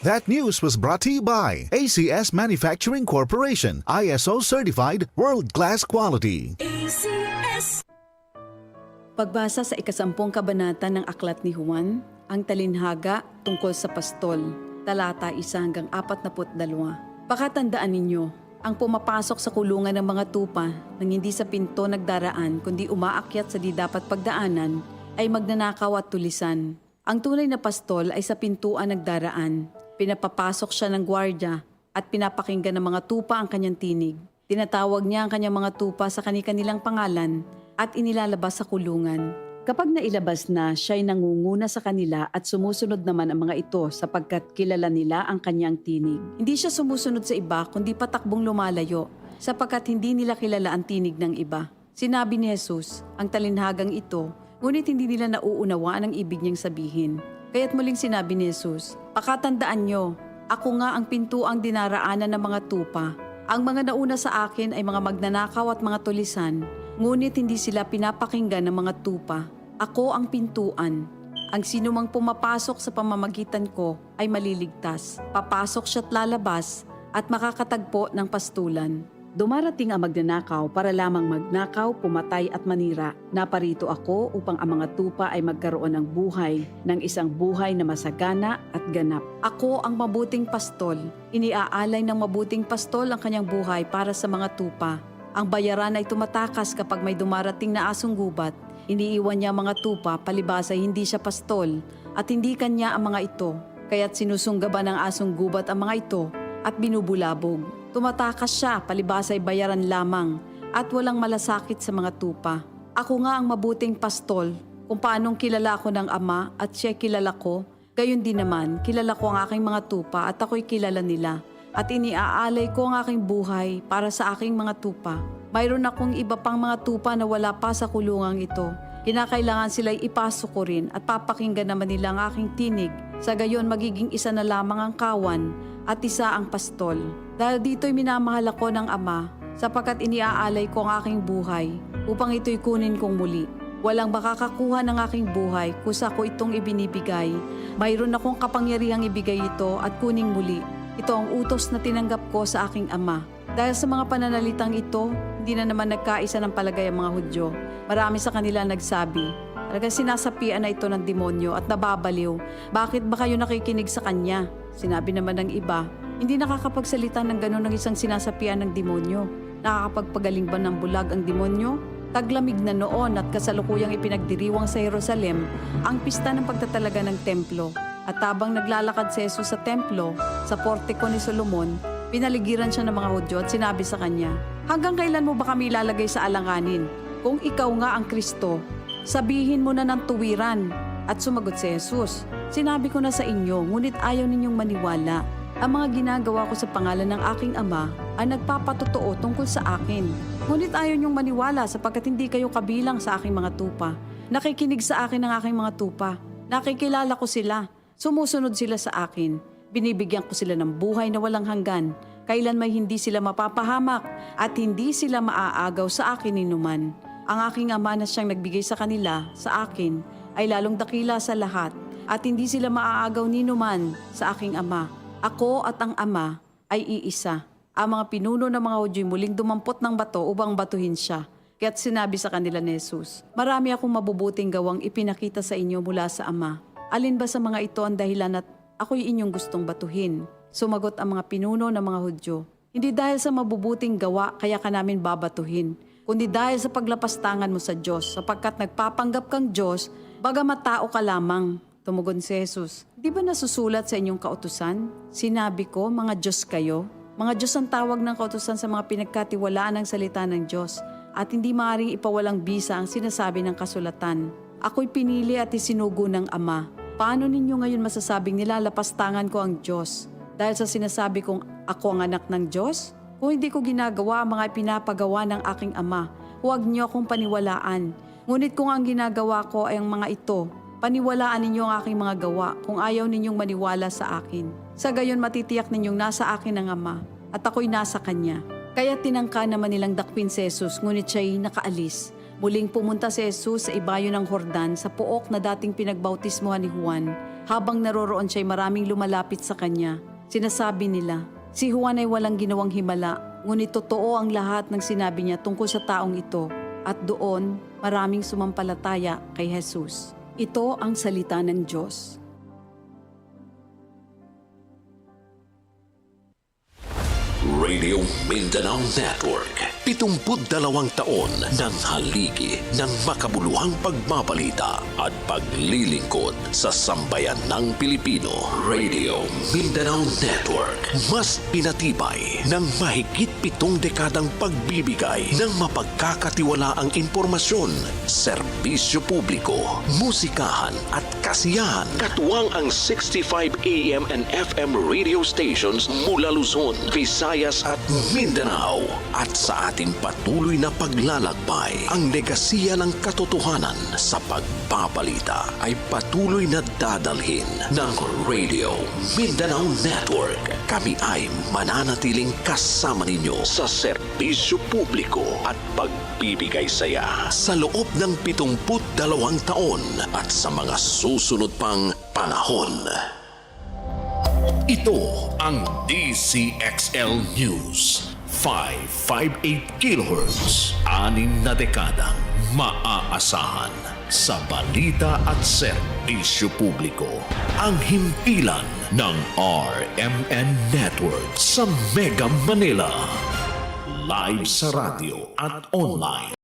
That news was brought to you by ACS Manufacturing Corporation, ISO certified, world-class quality. ACS. Pagbasa sa ikasampung kabanata ng Aklat ni Juan, ang talinhaga tungkol sa pastol, talata 1 hanggang 42. Pakatandaan ninyo, ang pumapasok sa kulungan ng mga tupa nang hindi sa pinto nagdaraan kundi umaakyat sa di dapat pagdaanan ay magnanakaw at tulisan. Ang tunay na pastol ay sa pintuan nagdaraan. Pinapapasok siya ng gwardya at pinapakinggan ng mga tupa ang kanyang tinig. Tinatawag niya ang kanyang mga tupa sa kani-kanilang pangalan at inilalabas sa kulungan. Kapag nailabas na, siya'y nangunguna sa kanila at sumusunod naman ang mga ito sapagkat kilala nila ang kanyang tinig. Hindi siya sumusunod sa iba kundi patakbong lumalayo sapagkat hindi nila kilala ang tinig ng iba. Sinabi ni Jesus, ang talinhagang ito, ngunit hindi nila nauunawaan ang ibig niyang sabihin. Kaya't muling sinabi ni Jesus, pakatandaan nyo, ako nga ang pintuang dinaraanan ng mga tupa. Ang mga nauna sa akin ay mga magnanakaw at mga tulisan, ngunit hindi sila pinapakinggan ng mga tupa. Ako ang pintuan. Ang sinumang pumapasok sa pamamagitan ko ay maliligtas. Papasok siya't lalabas at makakatagpo ng pastulan. Dumarating ang magnanakaw para lamang magnakaw, pumatay at manira. Naparito ako upang ang mga tupa ay magkaroon ng buhay, ng isang buhay na masagana at ganap. Ako ang mabuting pastol. Iniaalay ng mabuting pastol ang kanyang buhay para sa mga tupa. Ang bayaran ay tumatakas kapag may dumarating na asong gubat. Iniiwan niya ang mga tupa, palibhas ay hindi siya pastol at hindi kanya ang mga ito. Kaya't sinusunggaban ng asong gubat ang mga ito at binubulabog. Tumatakas siya, palibhas ay bayaran lamang at walang malasakit sa mga tupa. Ako nga ang mabuting pastol, kung paanong kilala ko ng Ama at siya kilala ko, gayon din naman kilala ko ang aking mga tupa at ako'y kilala nila. At iniaalay ko ang aking buhay para sa aking mga tupa. Mayroon akong iba pang mga tupa na wala pa sa kulungang ito. Kinakailangan sila'y ipasok ko rin at papakinggan naman nila ang aking tinig. Sa gayon magiging isa na lamang ang kawan at isa ang pastol. Dahil dito'y minamahal ako ng Ama, sapagkat iniaalay ko ang aking buhay upang ito'y kunin kong muli. Walang makakakuha ng aking buhay kusa ko itong ibinibigay. Mayroon akong kapangyarihang ibigay ito at kuning muli. Ito ang utos na tinanggap ko sa aking Ama. Dahil sa mga pananalitang ito, hindi na naman nagkaisa ng palagay ang mga Hudyo. Marami sa kanila nagsabi, talagang sinasapian na ito ng demonyo at nababaliw. Bakit ba kayo nakikinig sa kanya? Sinabi naman ng iba, hindi nakakapagsalita ng gano'n ng isang sinasapian ng demonyo. Nakakapagpagaling ba ng bulag ang demonyo? Taglamig na noon at kasalukuyang ipinagdiriwang sa Jerusalem ang pista ng pagtatalaga ng templo. At habang naglalakad si Jesus sa templo, sa portiko ni Solomon, pinaligiran siya ng mga Hudyo at sinabi sa kanya, hanggang kailan mo ba kami ilalagay sa alanganin? Kung ikaw nga ang Kristo, sabihin mo na ng tuwiran. At sumagot si Jesus, sinabi ko na sa inyo, ngunit ayaw ninyong maniwala. Ang mga ginagawa ko sa pangalan ng aking Ama ay nagpapatotoo tungkol sa akin. Ngunit ayaw ninyong maniwala sapagkat hindi kayo kabilang sa aking mga tupa. Nakikinig sa akin ang aking mga tupa. Nakikilala ko sila. Sumusunod sila sa akin. Binibigyan ko sila ng buhay na walang hanggan. Kailan may hindi sila mapapahamak at hindi sila maaagaw sa akin ninuman. Ang aking Ama na siyang nagbigay sa kanila, sa akin, ay lalong dakila sa lahat at hindi sila maaagaw ninuman sa aking Ama. Ako at ang Ama ay iisa. Ang mga pinuno ng mga Hudyo muling dumampot ng bato upang batuhin siya. Kaya't sinabi sa kanila ni Jesus, marami akong mabubuting gawang ipinakita sa inyo mula sa Ama. Alin ba sa mga ito ang dahilan at ako'y inyong gustong batuhin? Sumagot ang mga pinuno ng mga Hudyo, hindi dahil sa mabubuting gawa kaya ka namin babatuhin, kundi dahil sa paglapastangan mo sa Diyos, sapagkat nagpapanggap kang Diyos, bagamat tao ka lamang. Tumugon si Jesus, di ba nasusulat sa inyong kautusan? Sinabi ko, mga Diyos kayo. Mga Diyos ang tawag ng kautusan sa mga pinagkatiwalaan ng salita ng Diyos, at hindi maaaring ipawalang bisa ang sinasabi ng kasulatan. Ako'y pinili at isinugo ng Ama. Paano ninyo ngayon masasabing nilalapastangan ko ang Diyos? Dahil sa sinasabi kong ako ang anak ng Diyos? Kung hindi ko ginagawa ang mga pinapagawa ng aking Ama, huwag niyo akong paniwalaan. Ngunit kung ang ginagawa ko ay ang mga ito, paniwalaan ninyo ang aking mga gawa kung ayaw ninyong maniwala sa akin. Sa gayon matitiyak ninyong nasa akin ang Ama at ako'y nasa Kanya. Kaya tinangka naman nilang dakpin si Jesus, ngunit siya'y nakaalis. Muling pumunta si Jesus sa ibayo ng Jordan sa pook na dating pinagbautismohan ni Juan. Habang naroroon siya'y maraming lumalapit sa kanya. Sinasabi nila, si Juan ay walang ginawang himala, ngunit totoo ang lahat ng sinabi niya tungkol sa taong ito. At doon, maraming sumampalataya kay Jesus. Ito ang salita ng Diyos. Radio Mindanao Network. 72 taon ng haligi ng makabuluhang pagbabalita at paglilingkod sa sambayan ng Pilipino. Radio Mindanao Network. Mas pinatibay ng mahigit 7 dekadang pagbibigay ng mapagkakatiwalaang impormasyon, serbisyo publiko, musikahan at kasiyahan. Katuwang ang 65 AM and FM radio stations mula Luzon, Visayas at Mindanao. At sa ating patuloy na paglalakbay, ang legasiya ng katotohanan sa pagbabalita ay patuloy na dadalhin ng Radio Mindanao Network. Kami ay mananatiling kasama ninyo sa serbisyo publiko at pagbibigay saya sa loob ng 72 taon at sa mga susunod pang panahon. Ito ang DCXL News. 558 kHz. 6 na dekadang maaasahan sa balita at serbisyo publiko. Ang himpilan ng RMN Network sa Mega Manila. Live sa radyo at online.